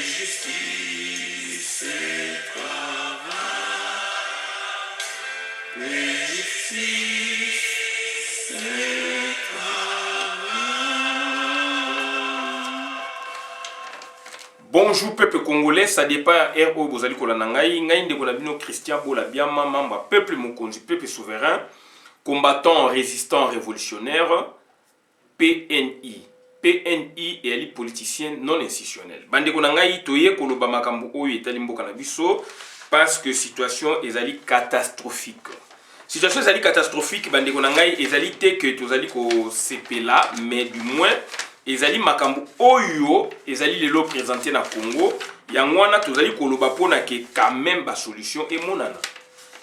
justice et travail. Justice et travail. Bonjour peuple congolais, ça dépend RO Bozali Kolanangai, Ngaï Ndekolabino Christian Bola Biama Mamba, peuple Mokonzi, peuple souverain, combattant, résistant, révolutionnaire, PNI. PNI et les politiciens non institutionnels. Bande Konangai, Toye Koloba Makambu Oye Talimbo Kanabiso, parce que situation est catastrophique. Situation est catastrophique, Bande Konangai, est que Tozali ko CP là, mais du moins, ezali makambu oyo ezali lelo présenté na Congo yangwana tozali koloba pona ke quand même ba solution et monana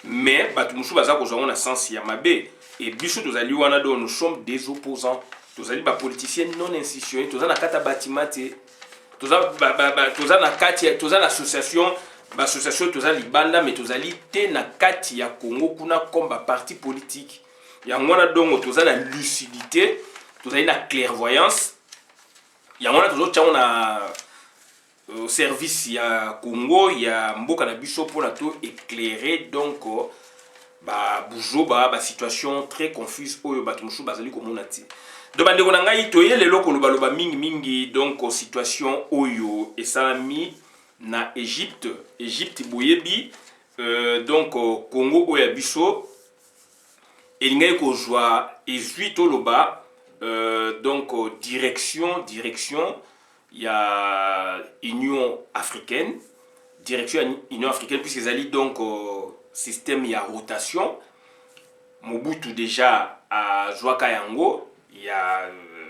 mais batu musu baza ko zonga na sens ya mabe et biso tozali wana do nous sommes des opposants tozali ba politiciens non institutionnels tozana kata batimate tozana na kati tozana association ba association tozali banda mais tozali te na kati ya Congo kuna comme ba parti politique yangwana dongo tozana lucidité tozali na clairvoyance. Il y a un service ya Congo, il y a mboka na biso pour tout éclairer donc ba situation très confuse oyo batumshu bazali komona ti. Donc bande kona ngai toye lelo ko loba mingi donc situation oyo esalami na Égypte boyebi donc Congo oyo biso elingai ko joa ezui to loba donc direction il y a Union africaine puisqu'ils allaient donc système il y a rotation Mobutu déjà à Joaka Yango il y a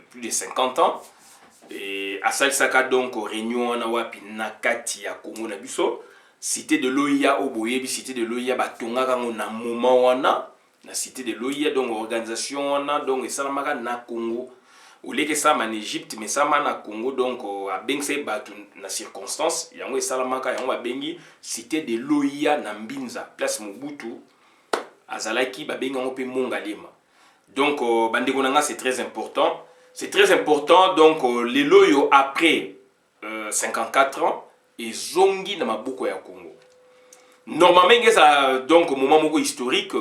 plus de 50 ans et à Salsaka donc réunion na wapi nakati ya Congo na biso cité de l'OIA oboyebi cité de l'OIA batonga kango na moment wana la cité de l'OIA, donc organisation, donc ça m'a na Congo. Ou les que ça en Égypte, mais ça m'a na Congo, donc à Bengse batu na circonstance, yango salamaka yango a bengi cité de l'OIA na Mbinza, place Mobutu, azalaki ba bengi yango pe mongalema. Donc bande konanga c'est très important. C'est très important donc les loyo après 54 ans et zongi na maboko ya Congo. Normalement ça donc au moment moko historique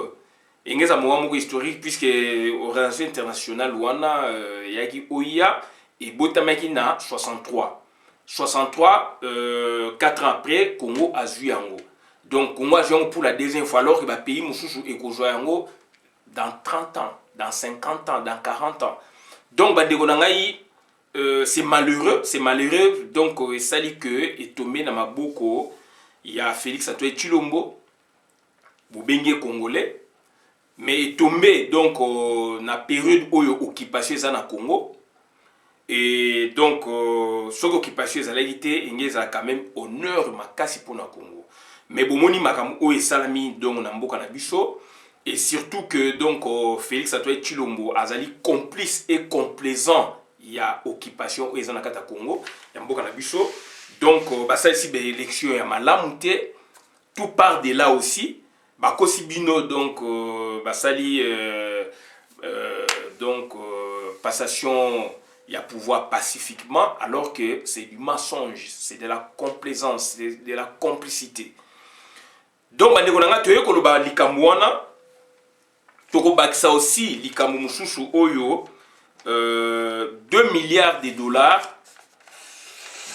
et ngeza moko historique puisque organisation internationale wana yaki OIA et botamaki na 63 4 ans après Congo a joué yango donc Congo a joué pour la deuxième fois alors que ba pays mususu e ko jouer yango dans 30 ans dans 50 ans dans 40 ans donc ba ndeko ngai c'est malheureux donc sali que et tombé na maboko il y a Félix Antoine Tshilombo bobengé congolais mais est tombé donc na période où occupation ça na Congo et donc cette occupation ça été ingeza quand même honneur makasi pour na Congo mais bomoni makamu o salami donc na mboka na biso et surtout que donc Félix Antoine Tshilombo azali complice et complaisant il y a occupation ezana kata Congo ya mboka na biso donc ça ici be élection ya malamuté tout part de là aussi Bakosibino donc basali donc passation il y a pouvoir pacifiquement alors que c'est du mensonge, c'est de la complaisance, c'est de la complicité. Donc bande konanga toye koloba likambo wana toko bakisa aussi likambo mususu oyo 2 milliards de dollars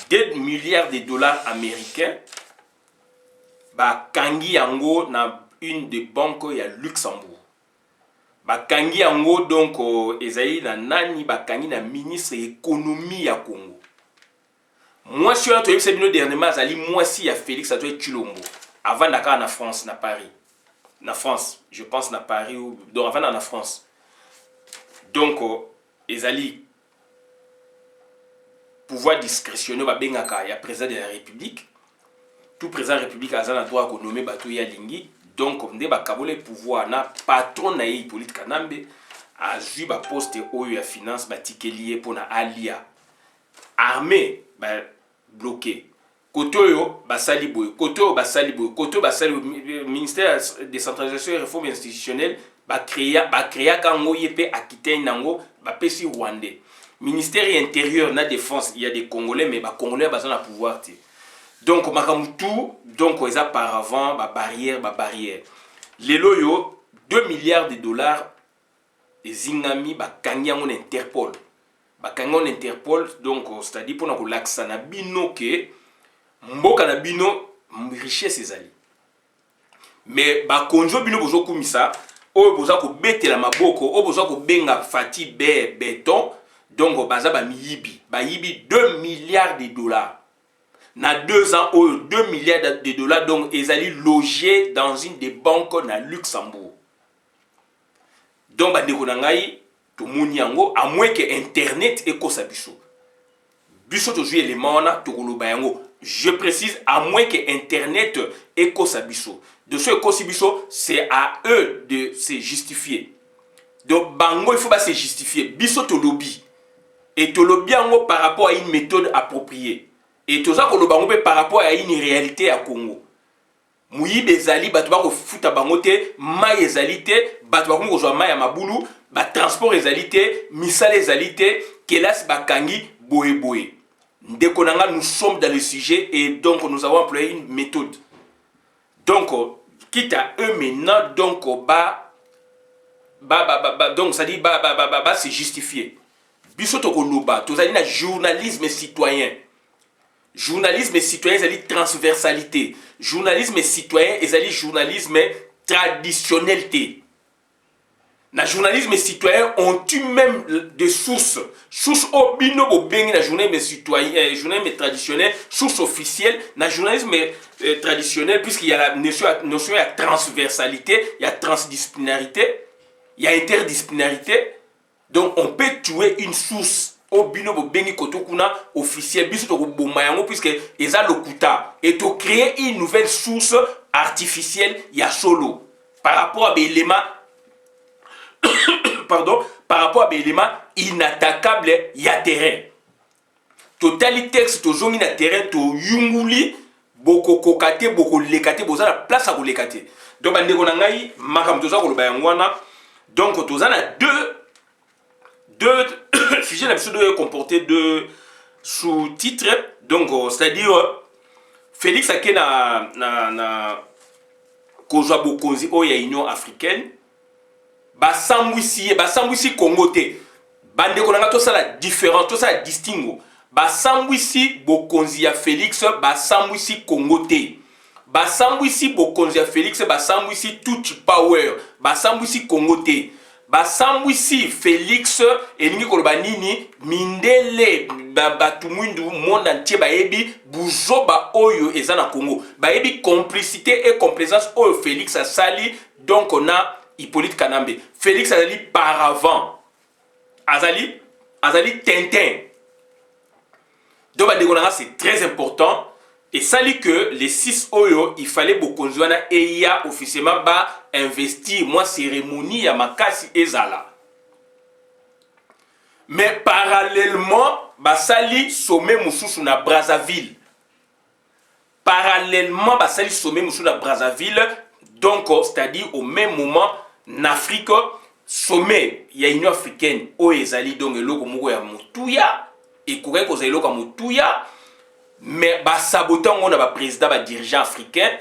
2 milliards de dollars américains ba kangi yango na une des banques ya Luxembourg. Bakangi yango donc ezali na nani bakangi na ministre économie ya Congo. Moi si on a trouvé bino dernièrement azali moi si ya Félix Antoine Tshilombo avant d'être na France na Paris. Na France, je pense na Paris ou donc avant na France. Donc ezali pouvoir discrétionnaire ba bengaka ya président de la République. Tout président de la République a un droit de nommer Bato Yalingi. Donc, comme des bakabole pouvoir, na patron na Hippolyte Kanambe a joué ba poste oyo ya finance batike lié pour na alia armée ba bloqué. Kotoyo basali boy, koto basali ministère de décentralisation et réforme institutionnelle ba créa kango yepé akité nango ba pesi rwandais. Ministère intérieur na défense, il y a des Congolais mais ba Congolais bazana pouvoir té. Donc makamutu donc eza paravent ba barrière. Lelo yo 2 milliards de dollars ezingami bakangi yango na Interpol. Bakangi yango na Interpol donc c'est-à-dire pour na kolakisa na bino ke mboka na bino richesse ezali. Mais bakonzo bino bozo kumisa oyo boza ko betela maboko oyo boza ko benga fati béton donc baza ba miyibi 2 milliards de dollars. Na 2 ans, 2 milliards de dollars, donc ils allaient loger dans une des banques na Luxembourg. Donc, à moins que Internet et kosa biso. Biso to jouer élément na to kolobayango. Je précise, à moins que Internet et kosa biso. De ce kosi biso, c'est à eux de se justifier. Donc, bango, il faut pas se justifier. Biso to lobby. Et to lobby par rapport à une méthode appropriée. Et tout ça par rapport à une réalité à Congo. Mouyi bezali batba ko futa bangote, mai ezalité, batba ko zo mai ya mabulu, ba transport ezalité, misal ezalité, kelas bakangi boé. Ndeko nanga nous sommes dans le sujet et donc nous avons employé une méthode. Donc quitte à eux maintenant donc donc ça dit c'est justifié. Biso to ko loba, to zali na journalisme citoyen. Journalisme citoyen, c'est transversalité. Journalisme citoyen, c'est journalisme traditionnalité. Dans le journalisme citoyen, on tue même des sources. Sources au bino au bengi dans le journalisme citoyen, journalisme traditionnel, source officielle. Dans le journalisme traditionnel, puisqu'il y a la notion de transversalité, il y a transdisciplinarité, il y a interdisciplinarité. Donc on peut tuer une source. Au bino bengi kotokuna officiel biso to bomayango puisque eza lokuta et to créer une nouvelle source artificielle ya solo par rapport à des éléments par rapport à des éléments inattaquables ya terrain totali texte to zongi na terrain to yunguli boko kokate boko lekate boza la place à ko lekate donc bandeko na ngai makam toza ko lobayangwana donc toza na deux sujets doivent comporter 2 sous-titres. Donc, c'est-à-dire, Félix Ake na Kozwa Bokonzi Oya Union Africaine, Basambwisi Congo te. Bande Konanga, tout ça la différence, tout ça la distingue. Basambwisi Bokonzi ya Félix, Basambwisi Congo te. Basambwisi Bokonzi ya Félix, Basambwisi Tuchi Power, Basambwisi Congo te. Basambwisi Félix elingi koloba nini mindele batu mwindu monde entier bayebi buzoba oyo eza na Congo bayebi complicité et complaisance oyo Félix asali donc on a Hippolyte Kanambe Félix azali paravent azali Tintin donc c'est très important et ça dit que les 6 oyo il fallait bokonzwana et ya officiellement ba investir moi cérémonie ya makasi ezala mais parallèlement basali sommet mususu na Brazzaville donc c'est-à-dire au même moment en Afrique sommet ya Union africaine o ezali donc eloko moko ya mutuya et kokai ko zali eloko mutuya mais sabotant on a ba président ba dirigeant africain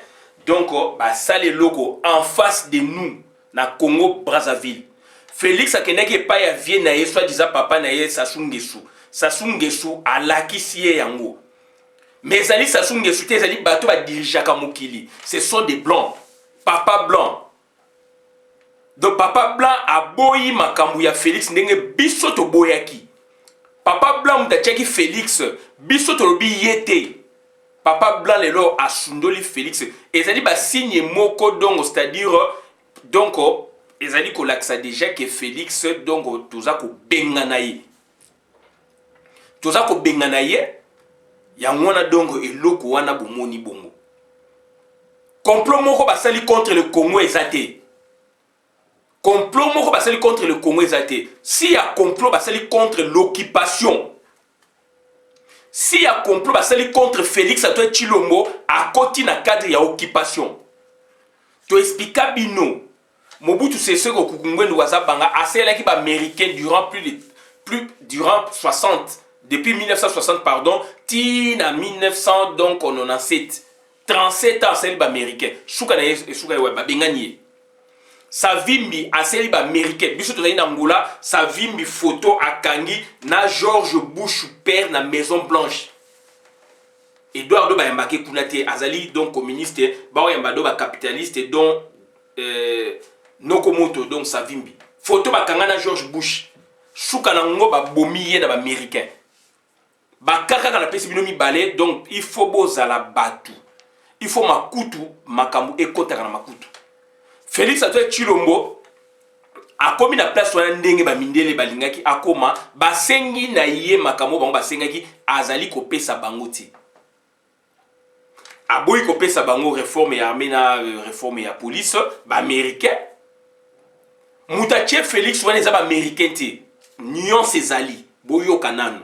donc sale loko en face de nous na Congo Brazzaville Félix akenaki pa ya vie na ye soit disant papa na ye Sassou Nguesso alakisi ye yango mais ezali Sassou Nguesso te ezali bato ba dirigeaka mokili ce sont des blancs papa blanc donc papa blanc aboyi makambu ya Félix ndenge biso to boyaki papa blanc mutachaki Félix biso tolobi yete papa blanc lelo asundoli Félix ezali ba signe moko donc c'est-à-dire donc ezali ko laksa déjà que Félix donc toza ko bengana ye yangwana donc eloko wana bomoni bongo complot moko basali contre le Congo ezate complot moko basali contre le Congo ezate si ya complot basali contre l'occupation si ya complot basali contre Félix Antoine Tshilombo à côté na cadre ya occupation to explica bino Mobutu Sese Ko Ngbendu Wazabanga aselaki ba américain durant durant 60 depuis 1960 pardon tina 1900 donc on a 37 ans c'est américain suka ouais babengani Savimbi aseli ba américain biso tozali na Angola Savimbi photo akangi na George Bush père na Maison Blanche Eduardo Bayambake kunate azali donc communiste ba yambado ba capitaliste donc Nokomoto donc Savimbi photo bakanga na George Bush suka na ngo ba bomiye na ba américain ba kaka na pesi bino mibale donc il faut bozala batu il faut makutu makambu ekota na makutu Félix Antoine Tshilombo akomi na place wana ndenge ba mindele balingaki akoma basengi na ye makambo bango basengaki azali kopesa bango ti aboyi kopesa bango réforme ya armée na réforme ya police ba américain mutache Félix wana za ba américain ti nuance ezali boyo kanano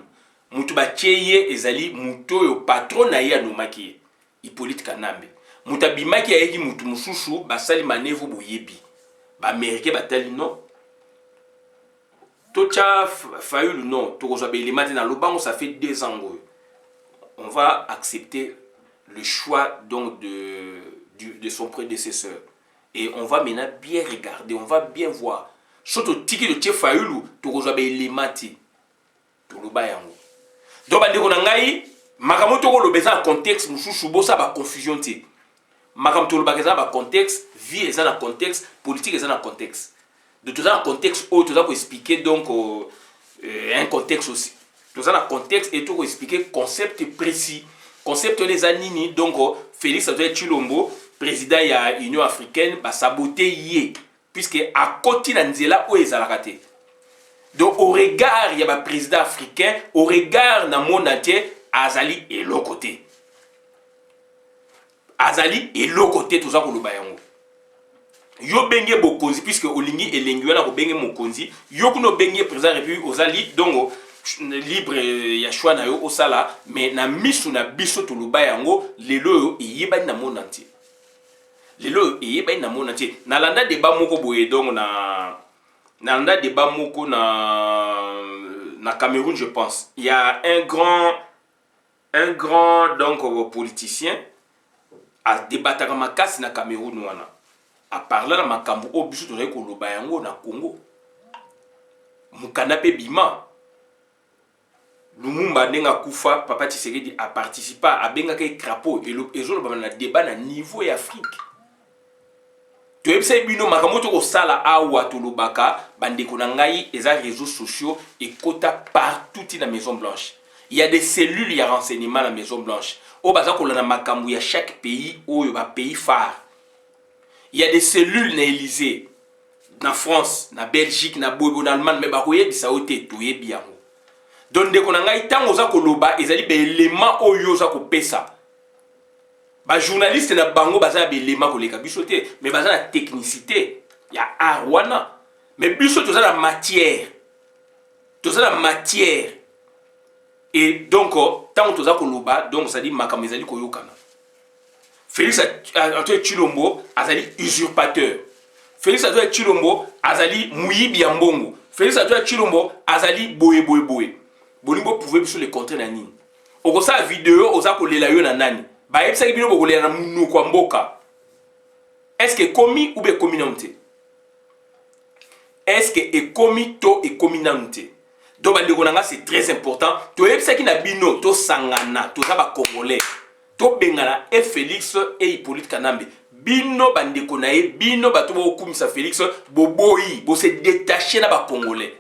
mutu ba cheye ezali muto yo patron na ye anomaki Hippolyte Kanambe mutabimaki ayeki mutu mususu basali manevu boyebi ba américain batali non tocha Fayulu non tokozwa belema na lobango ça fait 2 ans on va accepter le choix donc de son prédécesseur et on va maintenant bien regarder on va bien voir surtout tiki de Tche Fayulu tokozwa belema ti to loba yango donc bandeko na ngai makambo toko lobeza contexte mususu bosa ba confusion ti makambo to lobaka za ba contexte vie eza na contexte politique eza na contexte de tout ça en contexte où tout ça pour expliquer donc un contexte aussi tout ça dans contexte et tout pour expliquer concept précis concept les anini donc Félix Antoine Tshilombo président ya Union africaine ba saboter yé puisque à côté na nzela o ezalaka te donc au regard ya ba président africain au regard na monde entier azali et l'autre côté azali et l'autre côté tout ça ko loba yango yo benge bokonzi puisque olingi elengi wana ko benge mokonzi yo kuno benge président république ozali donc libre ya choix na yo osala mais na misu na biso to loba yango lelo eyebani na monde entier lelo eyebani na monde entier na landa débat moko boye donc na landa débat moko na Cameroun je pense il y a un grand donc politicien a débattre makasi na Cameroun wana a parler na makambu o biso to ko loba yango na Congo mukana pe bima Lumumba ndenga kufa papa Tshisekedi a participé a benga ke crapaud et ezolo ba na débat na niveau ya Afrique to ebisa bino makambo to ko sala awa to lobaka bandeko na ngai eza réseaux sociaux et kota partout na Maison Blanche il y a des cellules il y a renseignement à la Maison Blanche o baza ko na makambu ya chaque pays oyo ba pays phare il y a des cellules na Élysée na France na Belgique na Bobo na Allemagne mais ba koye bisa ote to yebi yango donc ndeko na ngai tango za ko loba ezali be élément oyo za ko pesa ba journaliste na bango baza be élément ko leka biso te mais baza na technicité ya art wana mais biso to za la matière et donc tango to za ko loba donc ça dit makambo ezali ko yokana Félix Antoine Tshilombo azali usurpateur Félix Antoine Tshilombo azali muyibi ya mbongo Félix Antoine Tshilombo azali boye bolingo pouvez biso le contrer na nini okosa vidéo oza ko lela yo na nani ba yebisa bino bokolela na munu kwa mboka est-ce que commis ou be communauté est-ce que est commis to et communauté donc bandeko nanga c'est très important to yebisa ki na bino to sangana to za ba congolais to bengana et Félix et Hippolyte Kanambe bino bandeko na ye bino bato bo kumisa Félix boboyi bo se détacher na ba congolais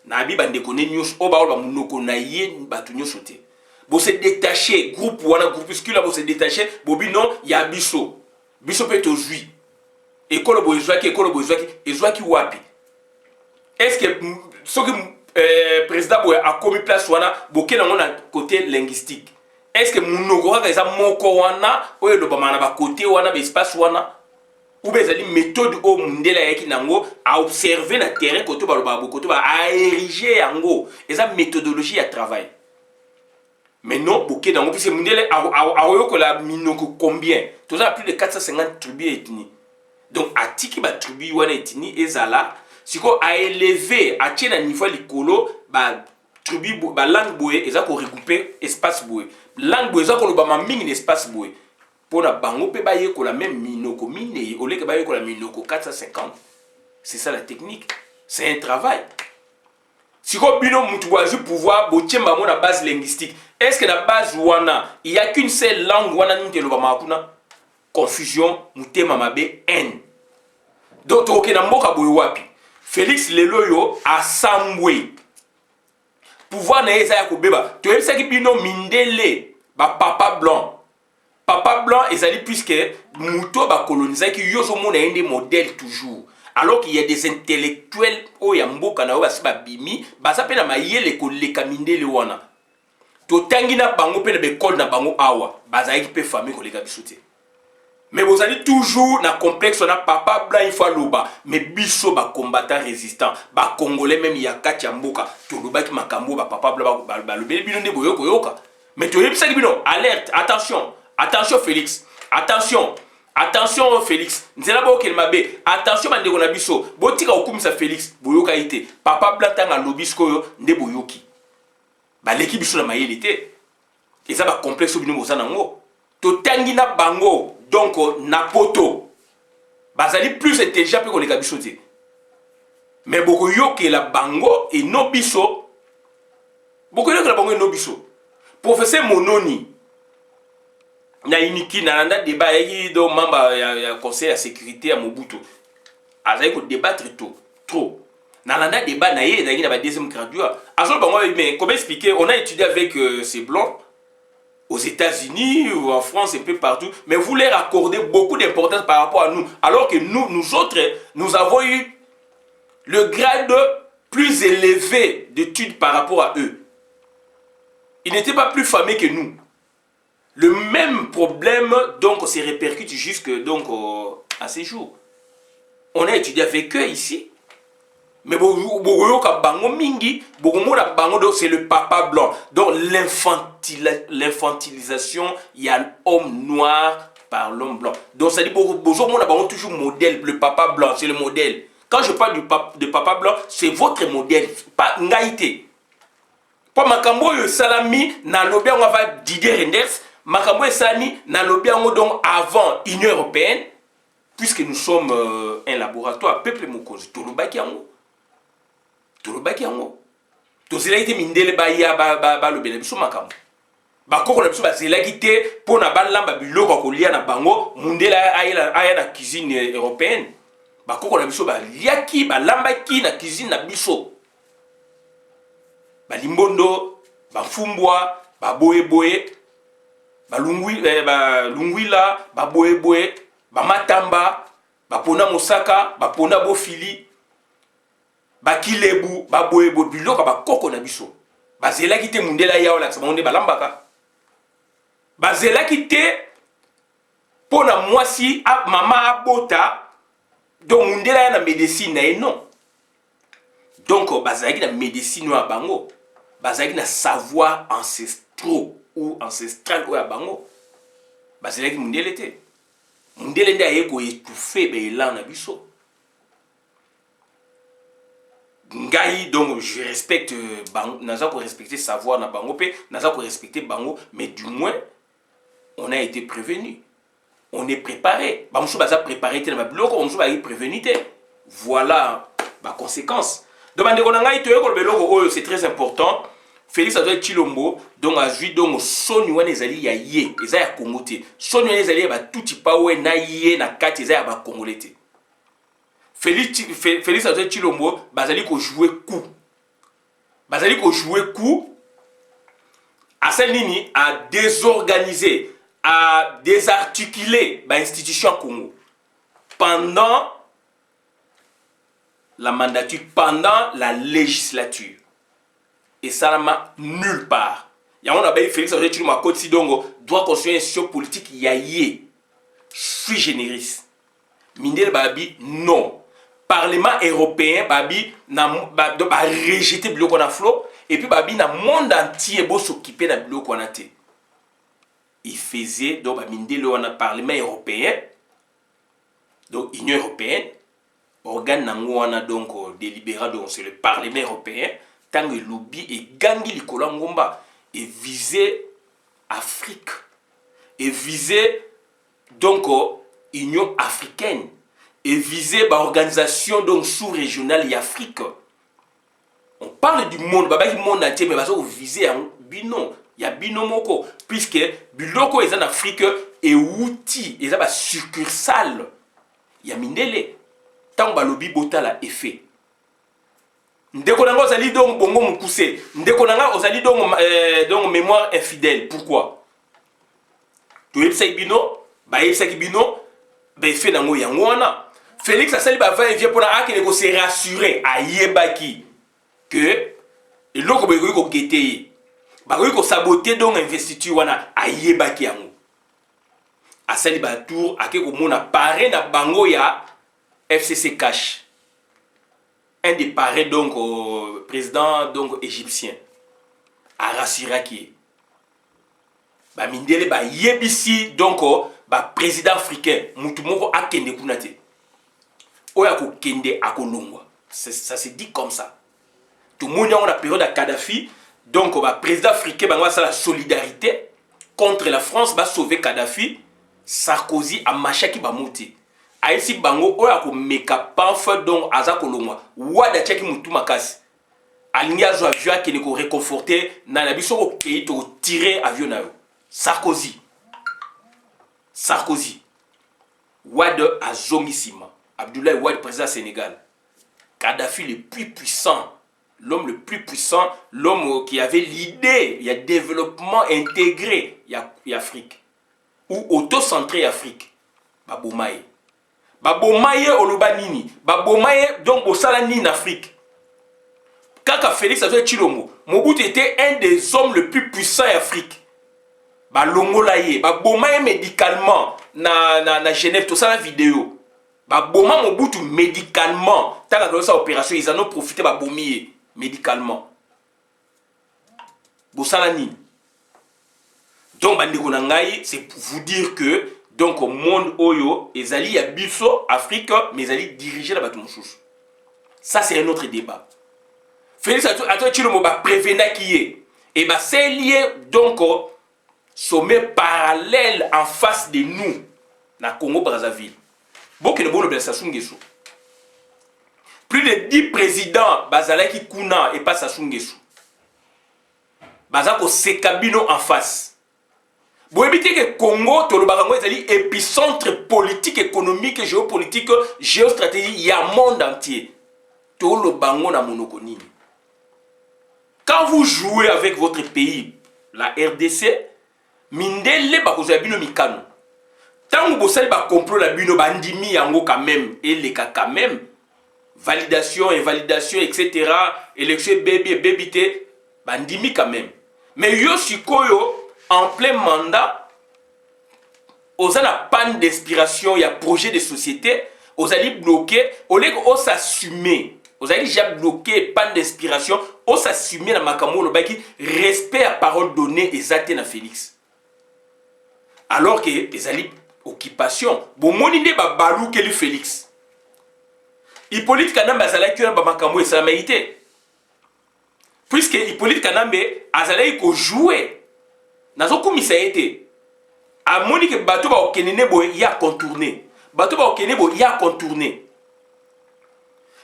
na bi bandeko ne nyos o ba munoko na ye bato nyos te bo se détacher groupe wana groupuscule bo se détacher bo bino ya biso peut to jui école bo ezwaki wapi est-ce que ce que président bo a commis place wana bo ke na côté linguistique est-ce que munoko ka eza moko wana oyo lo ba mana ba côté wana ba espace wana ou bien ezali méthode o mundela yaki nango à observer na terrain côté ba lo côté ba a ériger yango eza méthodologie ya travail mais non boké nango puisque mundela a yokola minoko combien tous ça plus de 450 tribus ethnies donc atiki ba tribu wana ethnie ezala siko a élever a tiena niveau likolo ba tribu ba langue boye eza ko regrouper espace boye langue boye eza ko loba ma mingi espace boye pona bango pe ba ye ko la même minoko mine au lieu que ba ye ko la minoko 450. C'est ça la technique, c'est un travail. Si vous avez pouvoir botiemba mo na base linguistique, est-ce que la base wana il y a qu'une seule langue wana ni te loba makuna confusion mutema mabe haine. Donc OK na mboka boye wapi Félix lelo yo asambwe pouvoir na eza ya kobeba to yebisa ki bino mindele ba papa blanc ezali puisque muto ba coloniser ki yo zo mona ende modèle toujours. Alors qu'il y a des intellectuels au Yamboka na basi babimi baza pe na mayele ko leka mindele wana to tangina bango pe na bekol na bango awa baza ki pe famille ko leka bisote. Mais vous allez toujours na complexe na papa blanc il faut loba mais biso ba combattant résistant ba congolais même ya kati ya mboka to loba ki makambo ba papa blanc ba lobeli bino nde boyoko yoka mais to yebisa ki bino alerte attention Félix attention Félix nzela ba okel mabe attention bandeko na biso botika okumisa Félix boyoka ite papa blanc tanga lobisko yo nde boyoki ba leki biso na mayele te eza ba complexe bino bozana ngo to tangina bango. Donc, Napoto, bazali plus intelligent que les bisoté. Mais beaucoup yo que la bango et no biso, beaucoup yo que la bango et no biso. Professeur Mononi, na iniki na landa débat yi do membre ya conseil de sécurité à Mobutu. Azali ko débattre trop. Na landa débat na yé na deuxième graduat. Azol bango mais comment expliquer, on a étudié avec ces blancs aux États-Unis ou en France, un peu partout, mais vous leur accordez beaucoup d'importance par rapport à nous, alors que nous autres, nous avons eu le grade plus élevé d'études par rapport à eux. Ils n'étaient pas plus fameux que nous. Le même problème donc se répercute jusque donc à ces jours. On a étudié avec eux ici. Mais c'est le papa blanc. Donc l'infantilisation, il y a l'homme noir par l'homme blanc. Donc ça dit toujours modèle, le papa blanc, c'est le modèle. Quand je parle de papa blanc, c'est votre modèle, pas ngaïté. Pas makambo yo salami na lobby on va Didier Renders, makambo yo salami na lobby on donc avant Union européenne, puisque nous sommes un laboratoire peuple mokozi to lobaki yango. Tolobaki yango tozela mindele ba ya ba lobela biso makambo bakoko na biso bazelaki te pona balamba biloko kolia na bango mundela aya na cuisine européenne bakoko na biso baliaki balambaki na cuisine na biso balimbondo bafumbwa baboyeboye balungwila baboyeboye bamatamba bapona mosaka bapona bofili bakilebu baboyebo biloko bakoko na biso bazelaki te mundela ya ola sama onde balambaka bazelaki te pona mwasi mama abota donc mundela ya na médecine na non donc bazalaki na médecine ya bango bazalaki na savoir ancestraux ou ancestral ya bango bazelaki mundele te mundele nde aye ko étouffer belan na biso. Ngai donc je respecte bango, naza ko respecter savoir na bango pe naza ko respecter bango, mais du moins on a été prévenu, on est préparé. Ba muso baza préparé te na biloko, muso ba prévenu te. Voilà ba conséquence. Demande ko ngai to yeko beloko oyo c'est très important. Félix Antoine Tshilombo donc azui donc soni wana ezali ya ye, eza ya Congo te. Soni wana ezali ba tuti pa we na ye na kati eza ya ba Congolais te. Félix Antoine Tshilombo bazali ko jouer coup. Bazali ko jouer coup à celle nini à désorganiser, à désarticuler l'institution Congo pendant la mandature, pendant la législature. Et ça n'a nulle part. Il y a un Félix Antoine Tshilombo à côté donc doit construire une institution politique yaye sui generis. Mindel babi non. Parlement européen babi na ba rejeter biloko na flot et puis babi na monde entier bo s'occuper na biloko na te. Il faisait donc mindele wana parlement européen donc Union européenne organe nango wana donc délibérant donc c'est le parlement européen tango lobby et gangi likola ngomba et viser Afrique et viser donc Union africaine et viser l'organisation donc sous-régionale et Afrique. On parle du monde, baba du monde entier, mais parce qu'on viser un bino, il y a bino moko, puisque biloko est en Afrique et outil, et ça va succursale, il y a mindele, tant que lobby botala effet. Ndeko nanga ozali donc bongo mukuse, ndeko nanga ozali donc mémoire infidèle. Pourquoi? Tu es bino, ba yebisa bino, ba effet nango yango wana. Félix asali ba va vient pour akene ko se rassurer ayebaki que eloko boyiko ko gete ba ko saboter donc investiture wana ayebaki yango. Asali ba tour ake ko mona paré na bango ya FCC cash. Un des parrains donc président donc égyptien a rassuré qui ba mindele ba yebisi donc ba président africain mutu moko akende kunate oya ko kende akolongwa. Ça se dit comme ça. Tout le monde a la période à Kadhafi donc ba président africain ba ngwa la solidarité contre la France ba sauver Kadhafi. Sarkozy a machaki ba muti aisi bango oya ko meka parfait donc aza kolongwa wada cheki mutu makasi alingi azo avion qui ne ko réconforter na na biso ko pays to tirer avion na yo. Sarkozy Wade azomisima Abdoulaye Wade président Sénégal, Kadhafi le plus puissant, l'homme le plus puissant, l'homme qui avait l'idée, il y a développement intégré, il y a Afrique ou auto-centré Afrique. Babomaye. Babomaye oloba nini. Babomaye donc osala nini en Afrique. Kaka Félix Antoine Tshilombo, Mobutu était un des hommes les plus puissants en Afrique. Balongolaye, babomaye médicalement na Genève, tout ça la vidéo. Baboma Mobutu médicalement. Tant que ça opération, ils en ont profité babomier médicalement. Bosala nini. Donc, c'est pour vous dire que, donc, au monde Oyo, Ezali Abisso, Afrique, mais Ezali diriger la bâton chouche. Ça, c'est un autre débat. Félix Antoine Tshilombo prévenir qui est. Et bien, c'est lié, donc, au sommet parallèle en face de nous, dans Congo-Brazzaville. Bon, que le bon, plus de 10 présidents, Bazalaki Kuna et pas Sassou Nguesso. Bazako Sekabino en face. Vous évitez que Congo, Tolobarango, est épicentre politique, économique, géopolitique, géostratégie, il y a un monde entier. Tolobango na monokoni. Quand vous jouez avec votre pays, la RDC, mindele bakozabino mikano. Tant que vous avez complot la bino bandimi yango quand même et les cas quand même validation, invalidation, etc. Élection baby bandimi quand même. Mais yo sikoyo en plein mandat, aux a la panne d'inspiration, il y a projet de société, aux allez bloquer, au lieu qu'on s'assumer, aux allez déjà bloquer panne d'inspiration, on s'assumer dans Makamo le baki respect à parole donnée et zaté na Félix. Alors que les allez occupation, bon monide ba balou que le Félix. Hippolyte Kanambe azala ki na ba Makamo et ça mérité. Puisque Hippolyte Kanambe azala ko jouer. Nazo komisa été. A Monique bateau ba okenene bo ya contourner. Bateau ba okenene bo ya contourner.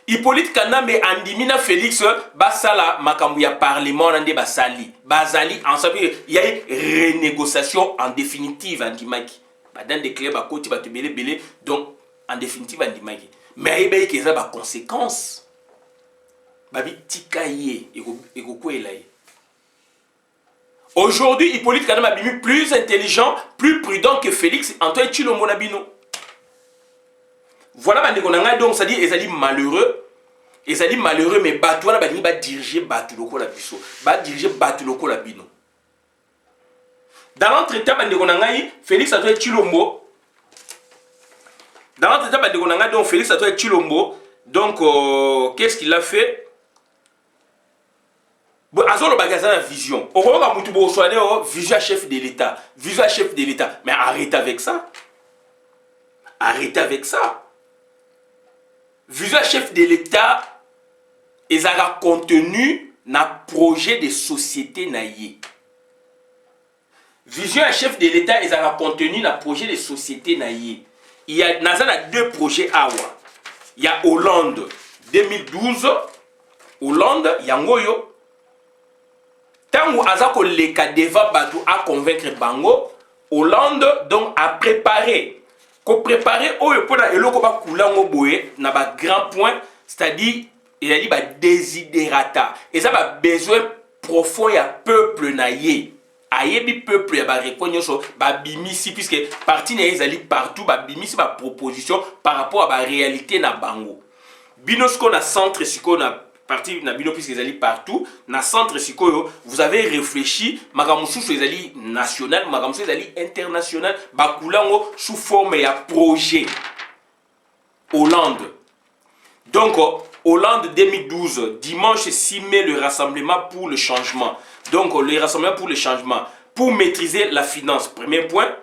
Hippolyte Kanambe andimina Félix basala makambu ya parlement nande basali. Bazali ensemble il y a eu renégociation en définitive andimaki. Dans des clés ba koti ba tebele belé donc en définitive andimaki. Mais il y a des conséquences. Babi tikaye et ko elaye. Aujourd'hui, Hippolyte Kanambe a mis plus intelligent, plus prudent que Félix Antoine Tshilombo Nabino. Voilà, donc ça dit, ils malheureux. Ils malheureux, mais Batouana va diriger Batuloko la biso. Va diriger Batuloko la bino. Dans l'entretien, Félix Antoine Tshilombo. Dans l'entretien, donc Félix Antoine Tshilombo. Donc, qu'est-ce qu'il a fait? Azolo bagaza la vision. Okoka mutu bo soane vision chef de l'État. Vision chef de l'État. Mais arrête avec ça. Arrêtez avec ça. Vision chef de l'État, ils ont contenu na projet de société na ye. Vision à chef de l'État ils ont contenu na projet de société na ye. Il y a deux projets awa. Il y a Hollande 2012, Hollande yangoyo. Tango azako leka deva batu a convaincre bango, Hollande donc a préparé. Ko préparer oyo pona eloko ba kulango boye na ba grand point, c'est-à-dire il a dit ba desiderata. Et ça ba besoin profond ya peuple na ye. Ayebi peuple ya ba reconnaissance ba bimisi puisque parti na ezali partout ba bimisi ba proposition par rapport à ba réalité na bango. Bino ce qu'on a centre siko na parti na bino puisque ezali partout na centre sikoyo vous avez réfléchi makamususu ezali national makamususu ezali international ba kulango sous forme ya projet. Hollande. Donc Hollande 2012 dimanche 6 mai le rassemblement pour le changement. Donc, le rassemblement pour le changement, pour maîtriser la finance, premier point,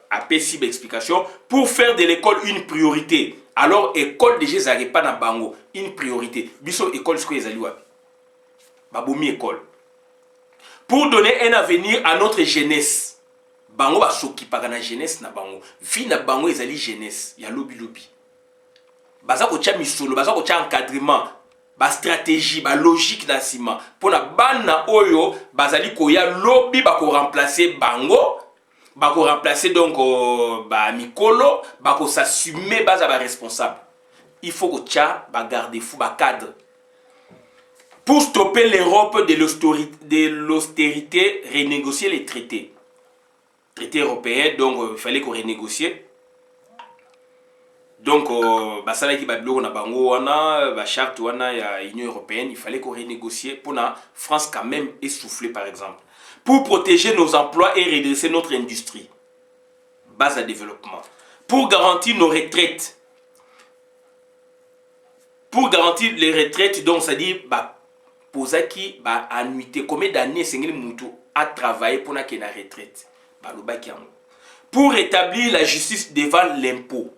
après si explication, pour faire de l'école une priorité. Alors, école déjà, ça n'arrive pas dans Bango, une priorité. Biso école, ce que les alliés Baboumi école. Pour donner un avenir à notre jeunesse. Bango va s'occuper de la jeunesse na Bango. Vie na Bango, les alliés jeunesse. Il y a lobby lobby. Baza ko tia misolo, baza ko tia encadrement. Ba stratégie, ba logique na sima. Pour na bana oyo, bazali koya lobby ba ko remplacer bango, ba ko remplacer donc ba mikolo, ba ko s'assumer baza ba responsable. Il faut que tia ba garder fou ba cadre. Pour stopper l'Europe de l'austérité, renégocier les traités. Traités européens, donc il fallait qu'on renégocie. Donc, ça qui va na bango wana, charte wana ya Union européenne, il fallait qu'on renégocie pour la France quand même essouffler par exemple. Pour protéger nos emplois et redresser notre industrie. Base à développement. Pour garantir nos retraites. Pour garantir les retraites, donc ça dit posaki annuité combien d'années sengeli mutu a travaillé pour na retraite. Pour rétablir la justice devant l'impôt.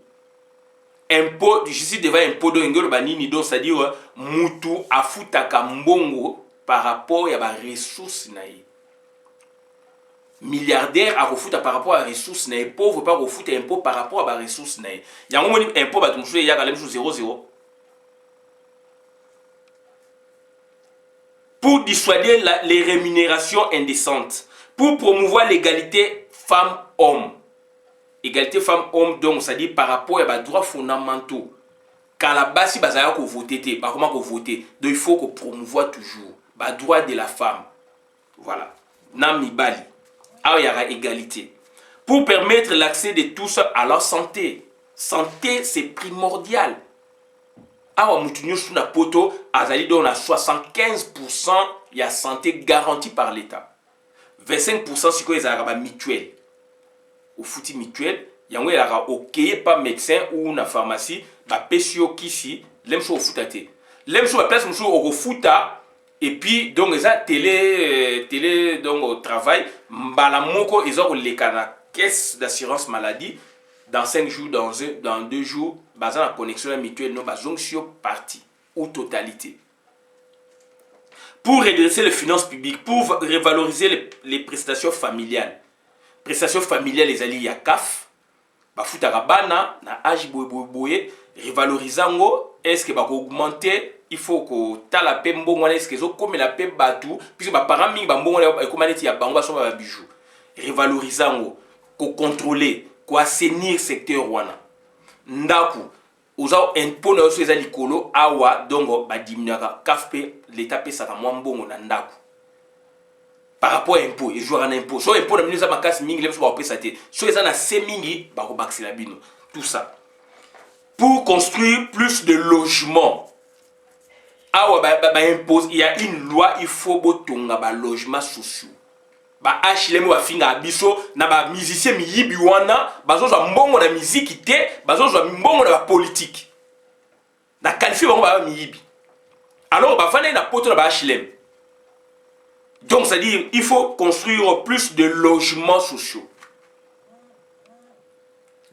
Impôt, justice devant impôt de ngelo banini donc c'est-à-dire mutu afutaka mbongo par rapport à ba ressources naïe. Milliardaire a refuta par rapport à ressources naïe, pauvre pas refuta impôt par rapport à ba ressources naïe. Yango moni impôt ba tumsu ya kala msu 00. Pour dissuader les rémunérations indécentes, pour promouvoir l'égalité femmes-hommes. Égalité femmes-hommes, donc ça dit par rapport à droits fondamentaux. Quand la base, si vous avez voté, comment vous votez, donc il faut qu'on promouvoie toujours les droits de la femme. Voilà. Nami Bali. Alors il y aura égalité. Pour permettre l'accès de tous à leur santé. Santé, c'est primordial. Alors, nous sommes na poto, azali donc à 75% il y a santé garantie par l'État. 25% c'est quoi les arabes mutuels. Au fouti mutuel, il y a un ok pas médecin ou na pharmacie, ba pesio kisi, l'aime au foutate. L'aime sur la place au fouta et puis donc les télé donc au travail, mbala moko ils ont les cana caisse d'assurance maladie dans 5 jours dans 2 jours, basant la connexion mutuelle non basons sur partie ou totalité. Pour redresser les finances publiques, pour revaloriser les prestations familiales. Prestations familiales les alliés à CAF, bafutaka bana na âge boye revalorisant est-ce que ba augmenter il faut que tala pe mbongo est-ce que zo comme la pe batu puisque ba parents mingi ba mbongo e comme neti ya bango ba so ba bijou revalorisant ko contrôler ko assainir secteur wana ndaku oza impôt na so ezali kolo awa donc ba diminuaka CAF pe l'état pe saka mwa mbongo na ndaku. Par rapport à l'impôt, ils jouent un impôt. Soit l'impôt, ils ont casse mingi, ils ont payé. Soit ils ont assez mingi, ils ont la bino. Tout ça. Pour construire plus de logements. Ah ouais, impose. Il y a une loi, il faut botonga ba logements sociaux. Ba HLM wa finga biso na ba musicien miyibi wana, bazo za mbongo na musique te, bazo za mbongo na ba politique. Na qualifié bango ba miyibi. Alors ba fane na poto na ba HLM. Donc, c'est-à-dire il faut construire plus de logements sociaux.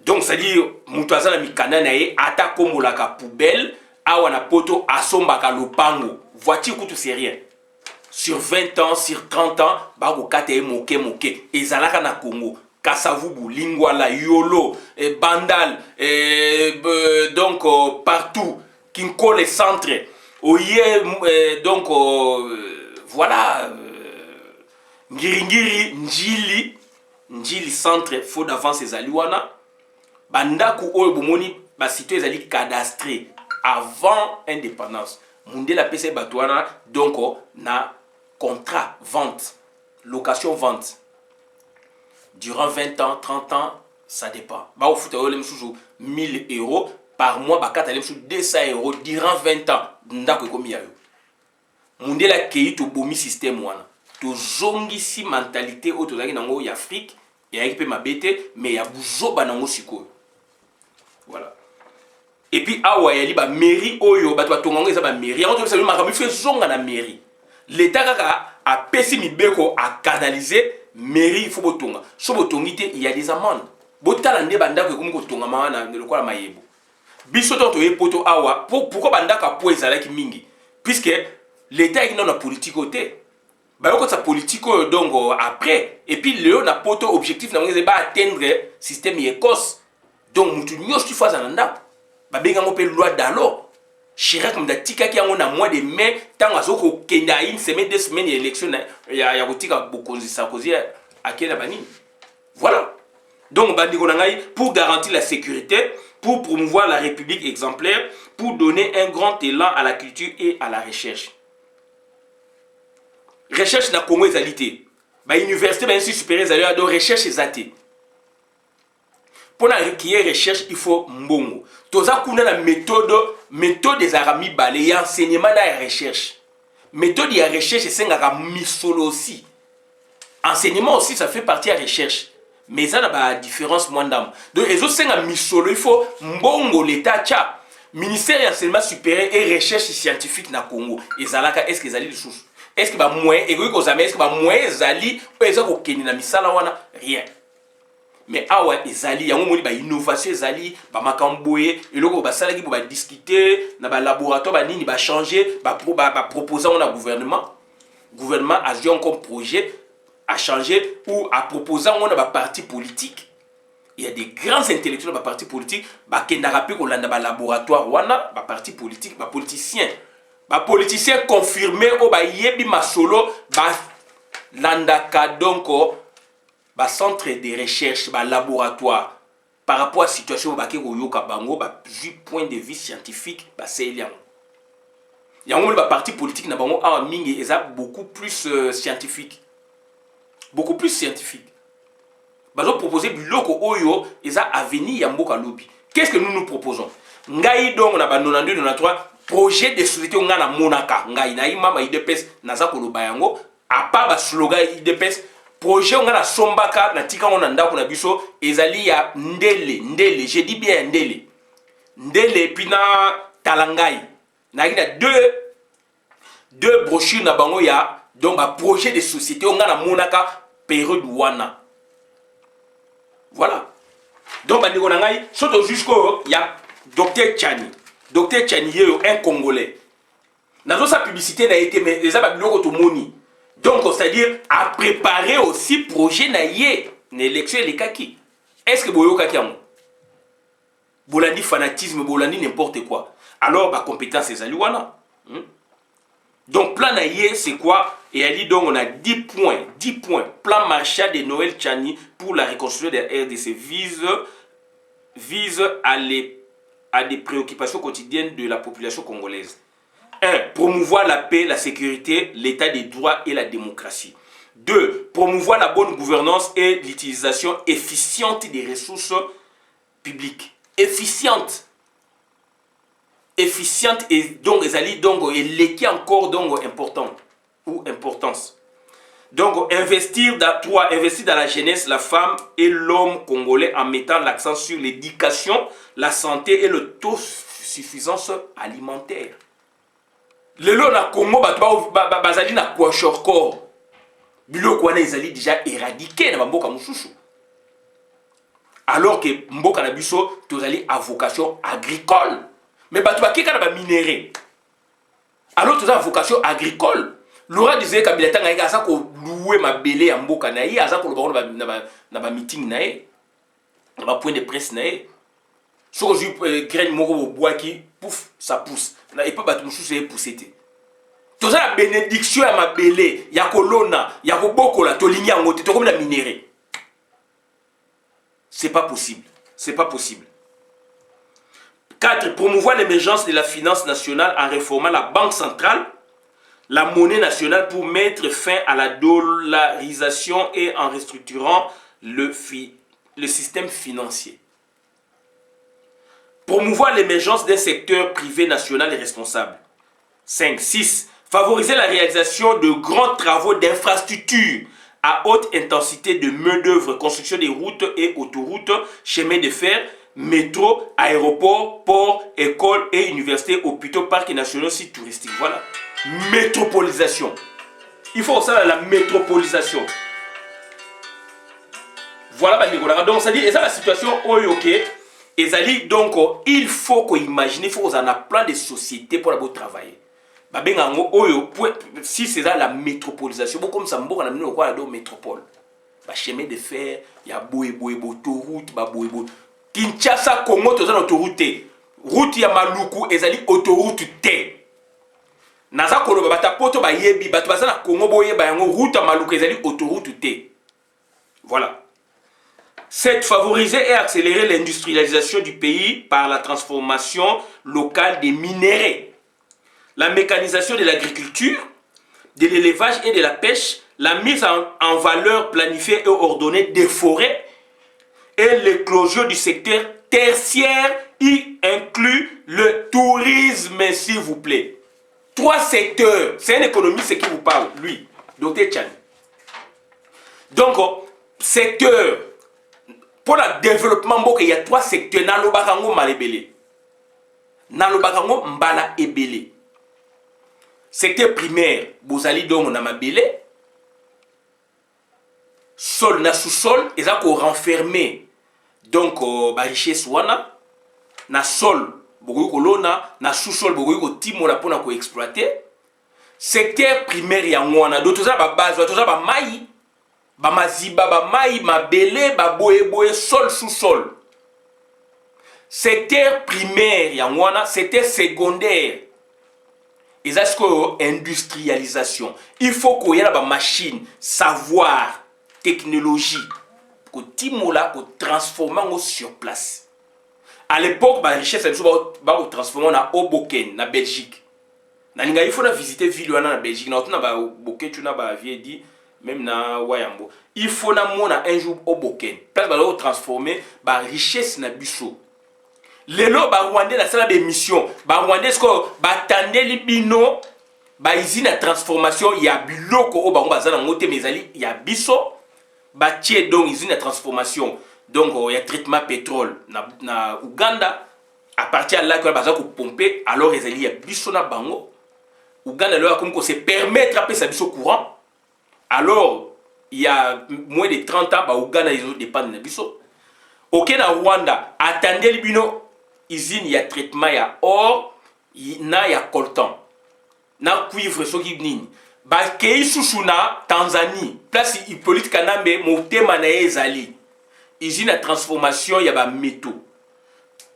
Donc, c'est-à-dire, Moutaza na mikana na ye, ata komolaka poubelle, awa na poto asombaka lopango. Voiture coûte c'est rien. sur 20 ans, sur 30 ans, bakokate moke moke. Ezalaka na Congo. Kasavubu, Lingwala, Yolo, Bandal, donc partout, Kinko les centres, Oye, donc voilà, Ngiringiri, Njili centre, faut d'avance les Aliwana, Bandaku Oye Bomoni, Basito ezali cadastré avant indépendance. Mundela PC Batouana, donc na contrat, vente, location, vente. Durant 20 ans, 30 ans, ça dépend. Bah, au foot, il y a 1000 euros par mois, bah, 200 euros durant 20 ans. Ndako komi ya yo. Mundela kei to bomi système wana. To zongi si mentalité o to zaki nango ya Afrique, ya ekipe mabete, mais ya buzoba nango siko. Voilà. Et puis awa yali ba mairie oyo, ba to tongango eza ba mairie. Ya to salu makambi fait zonga na mairie. L'état kaka a pesi mibeko a canaliser mairie il faut botonga so botongite il y a des amendes botala nde bandako ekomi kotonga mawana na lokola mayebo biso to yepoto awa pourquoi bandaka po ezalaki mingi puisque l'état est non na politique oté ba yoko sa politique donc après et puis le na poto objectif na ngeze ba atteindre système écosse donc mutu nyoshi faza na ndako ba benga ngo pe loi d'alors Chirac m'a dit qu'il y a un mois de mai, tant que Kenya une semaine, 2 semaines d'élection, il y a beaucoup de Sarkozy à Kenabani. Voilà. Donc, pour garantir la sécurité, pour promouvoir la République exemplaire, pour donner un grand élan à la culture et à la recherche. Recherche na Congo ezalité. Ba université ba institut supérieur de recherche ezalité. Pour la recherche, il faut mbongo. Toza kuna la méthode des aramis balé, enseignement la recherche. Méthode de recherche, c'est un misolo aussi. Enseignement aussi, ça fait partie de la recherche. Mais ça n'a pas de différence moins d'âme. Donc, les autres, c'est un misolo, il faut mbongo l'État tcha. Ministère de l'enseignement supérieur et recherche scientifique na Congo. Et zalaka, est-ce que zali les choses? Est-ce que ba moyen, est-ce que ba moyen zali, est-ce que keni na misala wana? Rien. Mais awa ezali yango moni ba innovation ezali ba makamboye eloko ba salaki ba discuter na ba laboratoire ba nini ba changer ba proposer on a gouvernement a joué comme projet à changer ou à proposer on a ba parti politique. Il y a des grands intellectuels ba parti politique ba kendaka pe ko landa ba laboratoire wana ba parti politique ba politicien confirmé o ba yebi masolo ba landaka donc ba centre de recherche, ba laboratoire par rapport à la situation ba ke yoka bango ba du point de vue scientifique ba seliam. Yango ba parti politique na bango a mingi eza beaucoup plus scientifique. Beaucoup plus scientifique. Bazo proposer biloko oyo eza avenir ya mboka lobi. Qu'est-ce que nous proposons? Ngai donc na ba 92 93 projet de société nga na monaka. Ngai na ima ba IDPS naza koloba yango a pas ba slogan IDPS projet on a la sombaka na tika on anda kuna biso ezali ya ndele je dis bien ndele puis na talangai na ina deux brochures na bango ya donc ba projet de société on a la monaka période wana voilà donc ba ndiko na ngai soto jusqu'au ya docteur Tchani yo un congolais nazo sa publicité na été mais eza ba biloko to moni. Donc, c'est-à-dire à préparer aussi projet naïe, l'élection et les kaki. Est-ce que vous avez un bolandi fanatisme, bolandi n'importe quoi. Alors, ma compétence est alouana. Donc, plan naïe, c'est quoi? Et elle dit donc, on a 10 points. Plan Marshall de Noël Tchani pour la reconstruction de la RDC vise à des préoccupations quotidiennes de la population congolaise. 1. Promouvoir la paix, la sécurité, l'état des droits et la démocratie. 2. Promouvoir la bonne gouvernance et l'utilisation efficiente des ressources publiques. Efficiente et donc l'équipe encore donc important ou importance. Donc investir dans la jeunesse, la femme et l'homme congolais en mettant l'accent sur l'éducation, la santé et l'autosuffisance alimentaire. Lelo na Congo bazali na kwashorkor biloko wana ezali déjà éradiqué na mboka mususu alors que mboka na biso tozali à vocation agricole mais bato bakeka na ba minéraux alors tozali à vocation agricole Laurent disait Kabila tanga ika asa ko louer ma belé ya mboka na ye asa ko lo na ba meeting na ye na ba point de presse na ye so ko ju graine moko bois qui pouf ça pousse na et pas battu mususu e pousser to ça la bénédiction ya ma belé ya kolona ya ko bokola to linya ngote to comme la minéré c'est pas possible, c'est pas possible. 4. Promouvoir l'émergence de la finance nationale en réformant la banque centrale, la monnaie nationale pour mettre fin à la dollarisation et en restructurant le système financier. Promouvoir l'émergence d'un secteur privé national et responsable. 5. 6. Favoriser la réalisation de grands travaux d'infrastructure à haute intensité de main-d'œuvre, construction des routes et autoroutes, chemins de fer, métro, aéroports, ports, écoles et universités, hôpitaux, parcs nationaux, sites touristiques. Voilà. Métropolisation. Il faut ça la métropolisation. Voilà, donc ça dit, et ça la situation, ok. Et ça dit, donc, il faut qu'on imagine, il faut qu'on en a plein de sociétés pour avoir travailler. Si c'est ça la métropolisation, comme ça, on a mis au métropole. Chemin de fer, il y a autoroute, Kinshasa, Congo, tu as autoroute. Route ya Maluku, ezali autoroute T. Naza koloba batapoto ba yebi, batubasa na Congo boye ba yango route ya Maluku ezali autoroute T. Voilà. 7. Favoriser et accélérer l'industrialisation du pays par la transformation locale des minéraux, la mécanisation de l'agriculture, de l'élevage et de la pêche, la mise en valeur planifiée et ordonnée des forêts et l'éclosion du secteur tertiaire y inclut le tourisme, s'il vous plaît. 3 secteurs. C'est un économiste qui vous parle, lui, Dr. Tchani. Donc, secteur, pour le développement, il y a 3 secteurs. Nalobakango malebele. Nalobakango mbala ebele. Secteur primaire, bozali donc on a mabele. Sol na sous-sol, et ça qu'on renfermé. Donc, ba richesse wana. Na sol, bogoy kolona, na sous-sol, bogoy ko timola pona ko exploiter. Secteur primaire ya wana. D'autres ça ba base, d'autres ça ba mai, ba maziba, ba mai, mabele, ba boye sol sous-sol. Secteur primaire ya wana, secteur secondaire. Et ça c'est quoi industrialisation. Il faut qu'il y ait la machine, savoir, technologie, que timola, que transformer sur place. À l'époque, la richesse, elle va transformer en Hoboken, en Belgique. Il faut visiter ville en Belgique. Nous avons Boken, tu n'as dit même na Wayambo. Il faut un jour Hoboken. Place va transformer la richesse na biso. Lelo ba Rwanda na sala de mission ba Rwanda sko ba tandeli bino ba usine de transformation ya biloko o ba ngozana ngote mezali ya biso ba tie donc usine de transformation donc il y a traitement pétrole na Uganda à partir de là que baza ko pomper alors ezali ya biso na bango Uganda là comme ko se permettre après sa biso courant alors il y a moins de 30 ans ba Uganda ils ont dépendre na biso OK na Rwanda attendez bino usine ya traitement ya or na ya coltan na cuivre soki nini ba kei susuna Tanzanie place Hippolyte Kanambe motema na ezali usine ya transformation ya ba métaux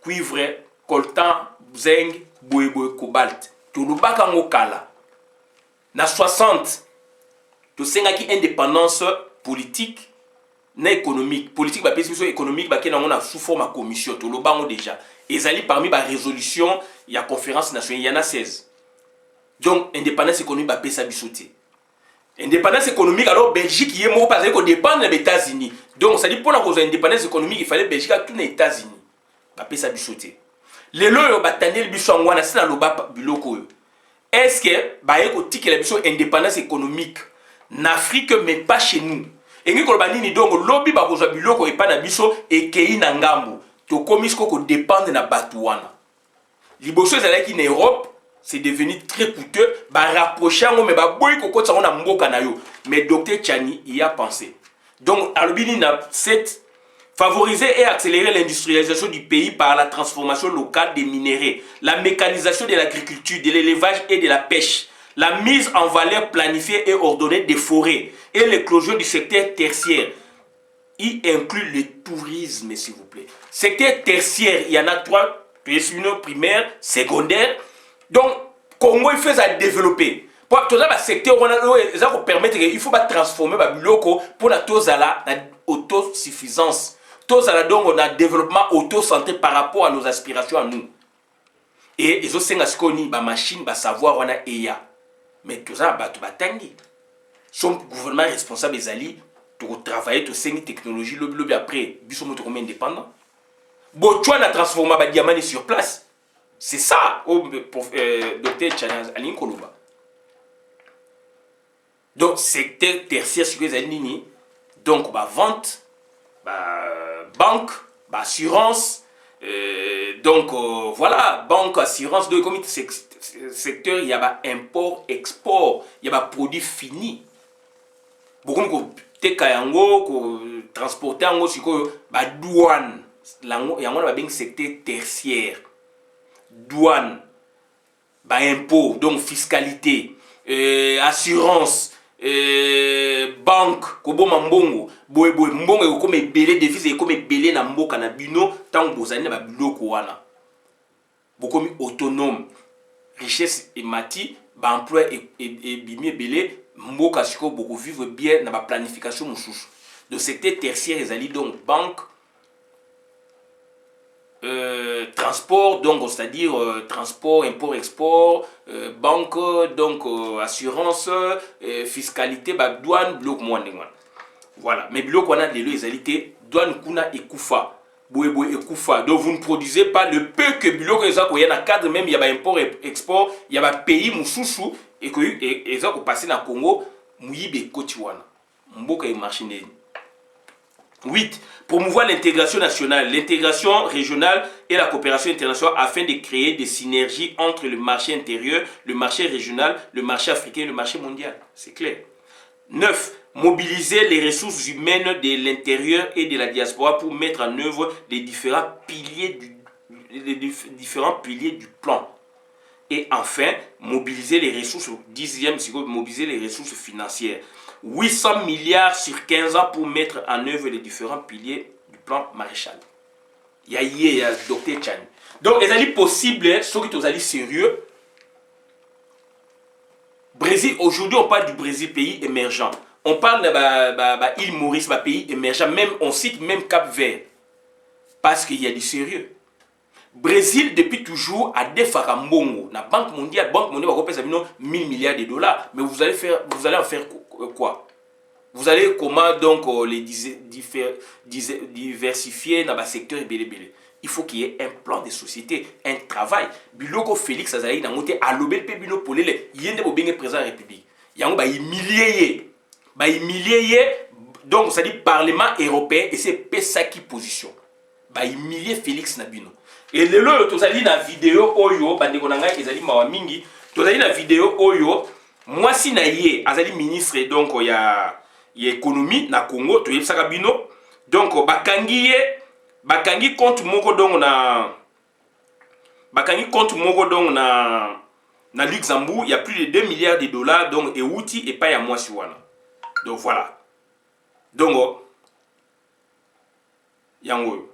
cuivre coltan zinc boyeboy cobalt to lubaka ngokala na 60 to sengaki indépendance politique na économique politique ba pesi économique ba kena ngona sous forme à commission to lobango déjà ezali parmi ba résolution ya conférence nationale il y en a 16 donc indépendance économique ba pesa bisoté indépendance économique alors Belgique yé mo pas ko dépendre des États-Unis donc ça dit pour la cause indépendance économique il fallait Belgique à tous les États-Unis ba pesa bisoté les loyo ba tanel biso ngwana sina loba biloko yo est-ce que ba yeko tikela biso indépendance économique en Afrique mais pas chez nous et ngi ko ba nini donc lobby ba kozwa biloko e pa na biso e kei na ngambo to komisko ko dépendre na batouana liboso ezalaki na Europe c'est devenu très coûteux ba rapprocher ngo mais ba boy ko kotsa na mboka na yo mais docteur Tchani y a pensé donc albini na 7 favoriser et accélérer l'industrialisation du pays par la transformation locale des minéraux, la mécanisation de l'agriculture, de l'élevage et de la pêche, la mise en valeur planifiée et ordonnée des forêts et l'éclosion du secteur tertiaire. Il inclut le tourisme, s'il vous plaît. Secteur tertiaire, il y en a 3, primaire, secondaire. Donc, Congo, il fait ça développer. Pour que le secteur, il faut transformer le loco pour la autosuffisance. Donc, on a un développement auto-centré par rapport à nos aspirations à nous. Et ils ont des machines, des savoir, on a EIA. Mais tout ça, son gouvernement responsable, les alliés, pour travailler, pour faire technologie, le après, ils sont indépendants. Bochouan a transformé les diamants sur place. C'est ça, docteur Tchanas Aline Koloba. Donc, secteur tertiaire sur les alliés, donc, vente, banque, assurance, donc, voilà, banque, assurance, donc, comme secteur, il y a import, export, il y a produits finis. Beaucoup de transporter en douane, il y a un secteur tertiaire, douane, impôt, donc fiscalité, assurance, banque, kobo mambongo, mbongo comme belé devise comme belé na mboka na bino tant bozani na biloko wana. Beaucoup autonome, richesse et mati, emploi et bimé belé, mboka siko beaucoup vivre bien na planification moussouche. De secteur tertiaire les alliés donc banque, transport, donc c'est-à-dire transport, import, export, banque, donc assurance, fiscalité, douane, bloc moins. Voilà. Mais bloc on a les alliés, douane kuna et koufa. Boé et koufa. Donc vous ne produisez pas le peu que bloc il y a un cadre même il y a import et export, il y a un pays moussouchou et que ils ont passé dans Congo, mouyibe kotiwana. Mboka et marché. 8. Promouvoir l'intégration nationale, l'intégration régionale et la coopération internationale afin de créer des synergies entre le marché intérieur, le marché régional, le marché africain et le marché mondial. C'est clair. 9. Mobiliser les ressources humaines de l'intérieur et de la diaspora pour mettre en œuvre les différents piliers du plan. Et enfin, mobiliser les ressources, 10e, c'est mobiliser les ressources financières. 800 milliards sur 15 ans pour mettre en œuvre les différents piliers du plan Maréchal. Il y a Dr. Chan. Donc, il est possible, ceux qui sont sérieux, Brésil, aujourd'hui, on parle du Brésil, pays émergent. On parle de l'île Maurice, pays émergent. Même, on cite même Cap-Vert. Parce qu'il y a du sérieux. Brésil, depuis toujours, a des farambongo. La Banque mondiale va repérer 1000 milliards de dollars. Mais vous allez en faire quoi? Vous allez comment donc les diversifier dans le secteur belé. Il faut qu'il y ait un plan de société, un travail. Biloko Félix Azali n'a monté à l'obel pebino pour les yende au bien président de la République. Il y a un humilié. Donc ça dit Parlement européen et c'est ça qui position. Humilier Félix Nabino. Et le lot tozali na vidéo oyo bandeko na ngai ezali mawa mingi tozali na vidéo oyo moi si na ye azali ministre donc ya économie na Congo to yebsaka bino donc bakangi compte moko donc na Luxembourg il y a plus de 2 milliards de dollars donc et outil et pas ya moi si wana donc voilà donc yango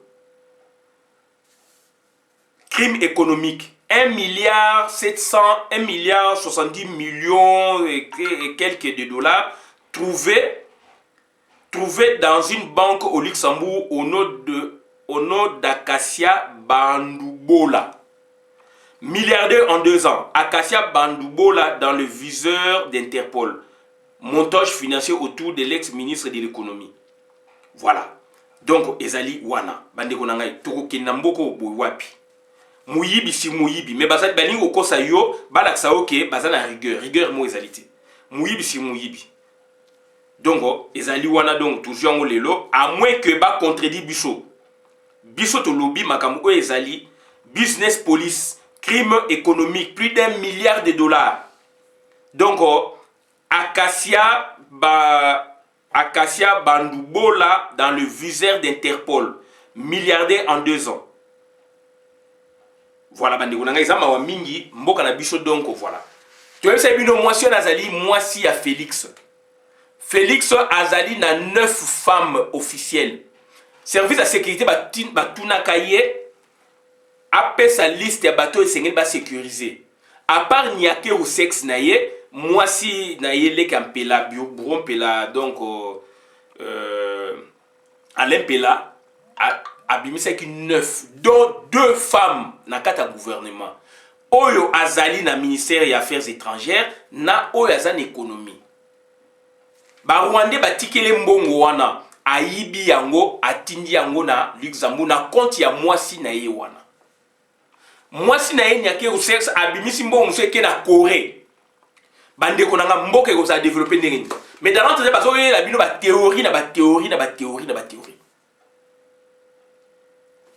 crime économique, 1 milliard 70 millions et quelques de dollars trouvés dans une banque au Luxembourg au nom d'Acacia Bandoubola. Milliardaire en 2 ans, Acacia Bandoubola dans le viseur d'Interpol. Montage financier autour de l'ex-ministre de l'économie. Voilà. Donc, Ezali Wana, Bandeko Nangai, Toko Kenamboko Bowapi. Mouyibi si mouyibi mais bazali balingi okosa yo balaksa oke bazana rigueur mo ezalité mouyibi si mouyibi donc ezali wana donc toujours ngo lelo à moins que ba contredit biso to lobby makambo ezali business police crime économique plus d'1 milliard de dollars donc Acacia Bandoubola dans le viseur d'Interpol milliardaire en 2 ans. Voilà, bande konanga ezama wa mingi mboka na biso donc voilà. Tu as vu bino mwasi azali mwasi ya Félix. Félix azali na 9 femmes officielles. Service de sécurité batuna kaye après sa liste ya bateau esengeli ba sécuriser. À part niake au sexe na ye, mwasi na ye le kampela buron pela donc Alain Pela abimisa ki 9 dont 2 femmes na kata gouvernement. Oyo azali na ministère des Affaires étrangères na oyo azali économie. Ba Rwandais batikele mbongo wana ayibi yango atindi yango na Luxembourg na compte ya mwasi na ye wana. Mwasi na ye nyake au sexe abimisi mbongo mseke na Corée. Bande konanga mboke ko za développer ndenge. Mais dans l'entrée bazo ye la bino ba théorie na ba théorie na ba théorie na ba théorie.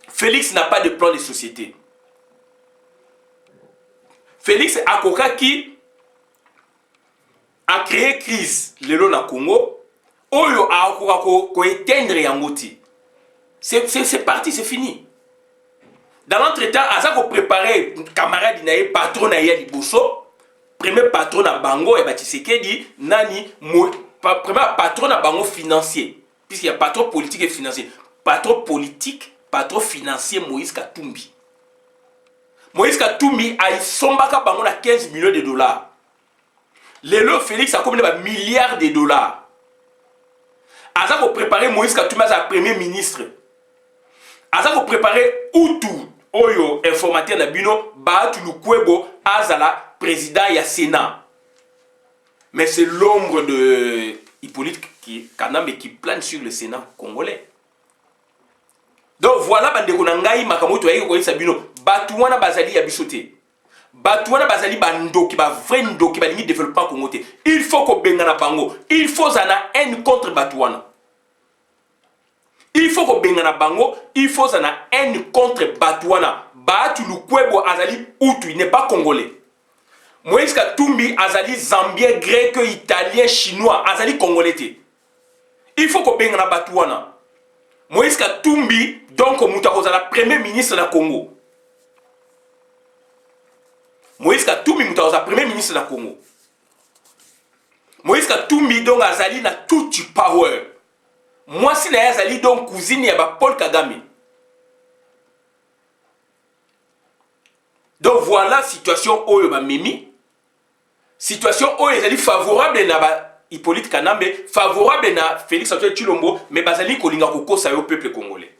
Félix n'a pas de plan de société. Félix Akokaki a créé crise lelo na Congo. Oyo a ko éteindre yangoti. C'est parti, c'est fini. Dans l'entretemps, asa ko préparer camarade naye patron na ye liboso, premier patron na bango et Tshisekedi nani premier patron na bango financier, puisqu'il y a patron politique et financier. Patron politique, patron financier Moïse Katumbi. Moïse Katumbi a sombaka bango na 15 millions de dollars. Lelo Félix a combien de milliards de dollars. Asa ko préparer Moïse Katumbi as premier ministre. Asa ko préparer Outou Oyo informateur na bino Baatu Lukwebo azala président ya Sénat. Mais c'est l'ombre de Hippolyte Kanambe qui plane sur le Sénat congolais. Donc voilà bandeko na ngai makamoto ya ko sabino batu wana bazali ya bisote. Batu wana bazali bandoki ba vrai ndoki ba lingi développement congoté. Il faut ko bengana bango. Il faut zana haine contre batu wana. Il faut ko bengana bango, il faut zana haine contre batu wana. Baatu Lukwebo azali Hutu, il n'est pas congolais. Moïse Katumbi azali zambien, grec, italien, chinois, azali congolais. Il faut ko bengana batu wana. Moïse Katumbi donc mutakozala premier ministre na Congo. Moïse Katumbi mutakozala premier ministre na Congo. Moïse Katumbi donc azali na tout power. Moi si na azali donc cousine ya ba Paul Kagame. Donc voilà situation oyo ba mimi. Situation oyo ezali favorable na ba Hippolyte Kanambe, favorable na Félix Antoine Tshilombo, mais bazali kolinga kokosa yo peuple congolais.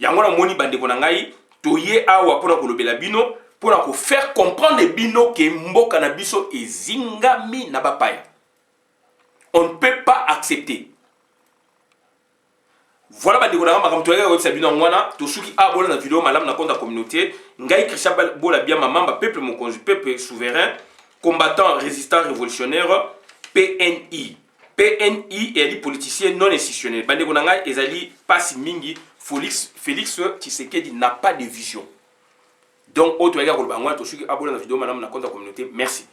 Yango na moni bandeko na ngai toye awa pona kolobela bino pona ko faire comprendre bino que mboka na biso ezingami na bapaya. On ne peut pas accepter. Voilà bandeko na ngamba kamtoye ko sabino ngwana to suki abola na vidéo malam na compte communauté ngai Christian Bola bien mamba peuple mokonzi peuple souverain combattant résistant révolutionnaire PNI. PNI et les politiciens non institutionnels. Bandeko na ngai ezali pasi mingi Félix Tshisekedi n'a pas de vision. Donc autre gars ko bangwa to suki abola na vidéo malam na compte communauté. Merci.